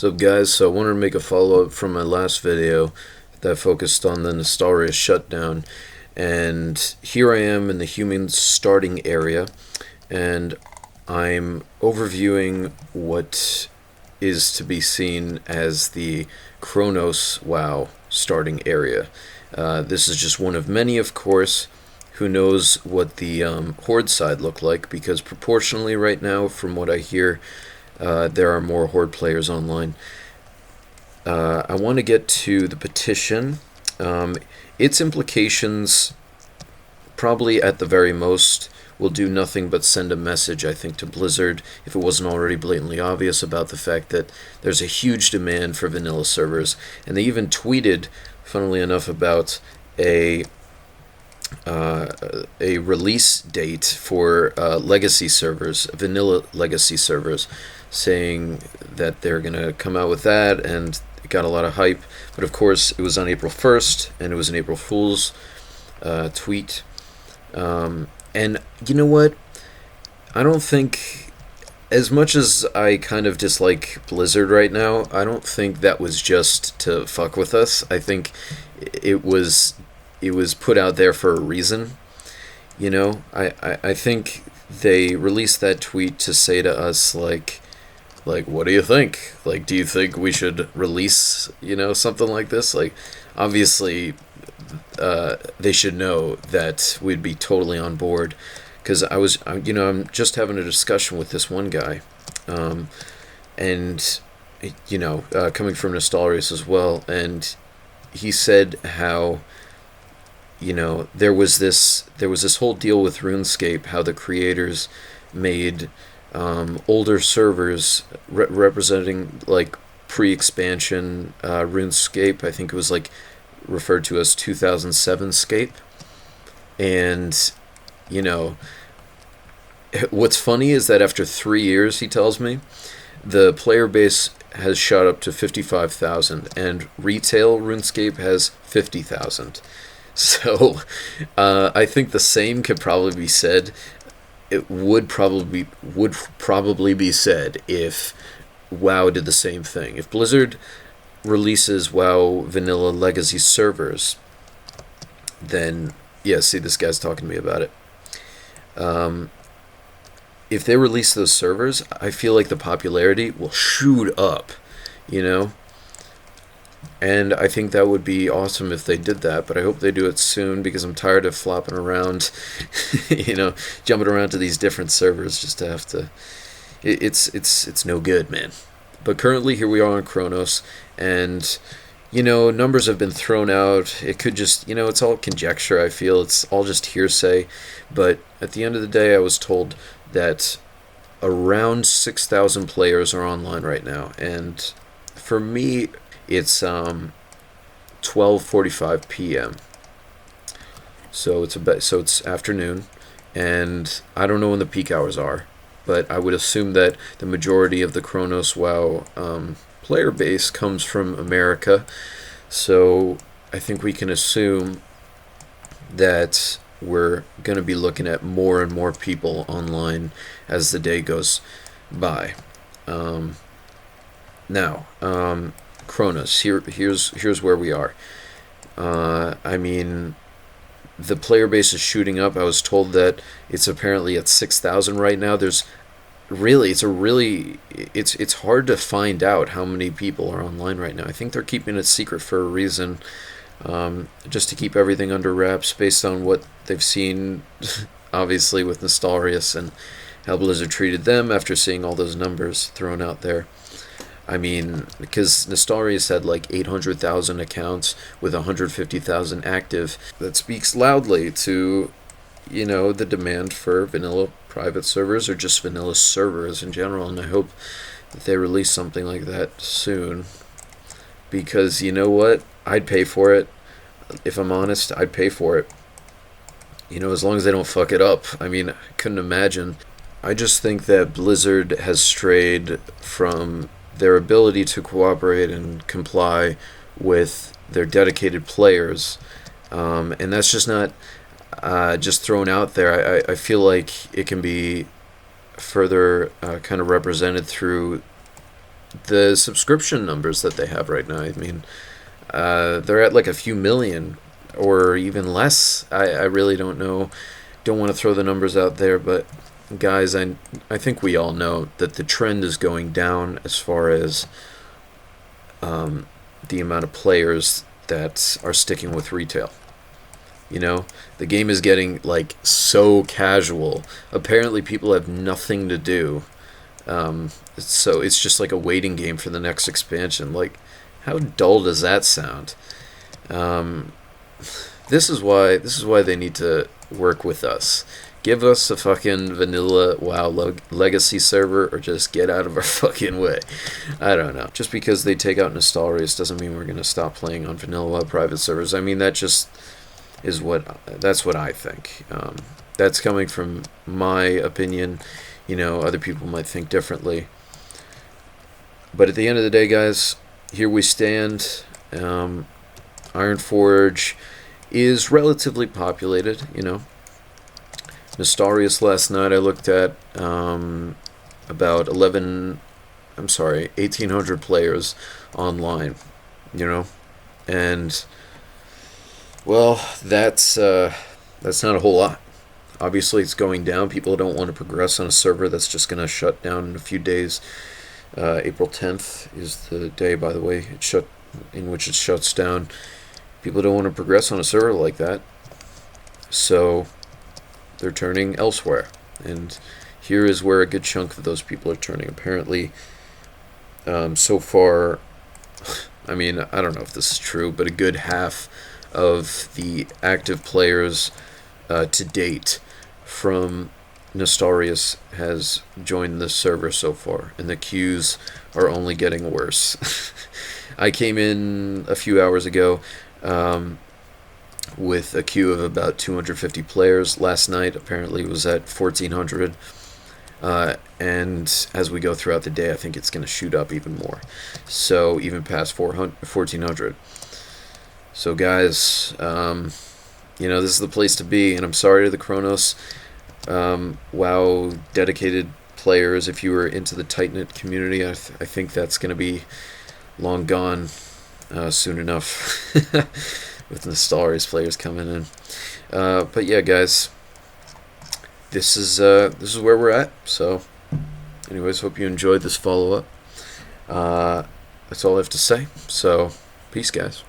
What's up, guys? So I wanted to make a follow-up from my last video that focused on the Nostalrius shutdown, and here I am in the human starting area, and I'm overviewing what is to be seen as the Kronos WoW starting area. This is just one of many, of course. Who knows what the Horde side look like, because proportionally right now, from what I hear, there are more Horde players online. I want to get to the petition. Its implications, probably at the very most, will do nothing but send a message, I think, to Blizzard, if it wasn't already blatantly obvious, about the fact that there's a huge demand for vanilla servers. And they even tweeted, funnily enough, about a release date for legacy servers, vanilla legacy servers, saying that they're going to come out with that, and it got a lot of hype. But of course, it was on April 1st, and it was an April Fool's tweet. And you know what? I don't think, as much as I kind of dislike Blizzard right now, I don't think that was just to fuck with us. I think it was put out there for a reason. You know, I think they released that tweet to say to us, like, what do you think? Like, do you think we should release, something like this? Like, obviously, they should know that we'd be totally on board. Because I'm just having a discussion with this one guy, and, coming from Nostalrius as well, and he said how, there was this whole deal with RuneScape, how the creators made older servers representing like pre-expansion RuneScape. I think it was like referred to as 2007 Scape. And what's funny is that after 3 years, he tells me, the player base has shot up to 55,000, and retail RuneScape has 50,000. So I think the same could probably be said. It would probably be said if WoW did the same thing. If Blizzard releases WoW vanilla legacy servers, then yeah, see, this guy's talking to me about it. If they release those servers, I feel like the popularity will shoot up, And I think that would be awesome if they did that, but I hope they do it soon, because I'm tired of flopping around, jumping around to these different servers just to have to. It's no good, man. But currently, here we are on Kronos, and numbers have been thrown out. It could just, it's all conjecture, I feel. It's all just hearsay. But at the end of the day, I was told that around 6,000 players are online right now. And for me, it's 12:45 p.m. So it's afternoon, and I don't know when the peak hours are, but I would assume that the majority of the Kronos WoW player base comes from America. So I think we can assume that we're going to be looking at more and more people online as the day goes by. Now, Kronos, here's where we are. I mean, the player base is shooting up. I was told that it's apparently at 6,000 right now. It's hard to find out how many people are online right now. I think they're keeping it secret for a reason, just to keep everything under wraps, based on what they've seen, obviously, with Nostalrius and how Blizzard treated them after seeing all those numbers thrown out there. I mean, because Nostalrius had like 800,000 accounts with 150,000 active. That speaks loudly to, the demand for vanilla private servers, or just vanilla servers in general. And I hope that they release something like that soon. Because you know what? I'd pay for it. If I'm honest, I'd pay for it. As long as they don't fuck it up. I mean, I couldn't imagine. I just think that Blizzard has strayed from their ability to cooperate and comply with their dedicated players, and that's just not just thrown out there. I feel like it can be further kind of represented through the subscription numbers that they have right now, I mean, they're at like a few million or even less. I really don't know. Don't want to throw the numbers out there, but guys, I think we all know that the trend is going down as far as the amount of players that are sticking with retail. You know, the game is getting like so casual. Apparently, people have nothing to do, so it's just like a waiting game for the next expansion. Like, how dull does that sound? This is why they need to work with us. Give us a fucking vanilla WoW legacy server, or just get out of our fucking way. I don't know. Just because they take out Nostalrius doesn't mean we're gonna stop playing on vanilla WoW private servers. I mean, that's what I think. That's coming from my opinion. You know, other people might think differently. But at the end of the day, guys, here we stand. Ironforge is relatively populated, you know. Nostalrius last night I looked at about 1,800 players online, you know. And, well, that's not a whole lot. Obviously, it's going down. People don't want to progress on a server that's just going to shut down in a few days. April 10th is the day, by the way, in which it shuts down. People don't want to progress on a server like that, so they're turning elsewhere. And here is where a good chunk of those people are turning. Apparently, so far, I mean, I don't know if this is true, but a good half of the active players to date from Nostalrius has joined the server so far, and the queues are only getting worse. I came in a few hours ago with a queue of about 250 players. Last night apparently was at 1,400, and as we go throughout the day, I think it's going to shoot up even more, so even past 1,400. So guys, you know, this is the place to be, and I'm sorry to the Chronos WoW dedicated players. If you were into the tight-knit community, I think that's going to be long gone soon enough with the Nostalrius players coming in. But yeah, guys, this is where we're at. So anyways, hope you enjoyed this follow-up. That's all I have to say. So peace, guys.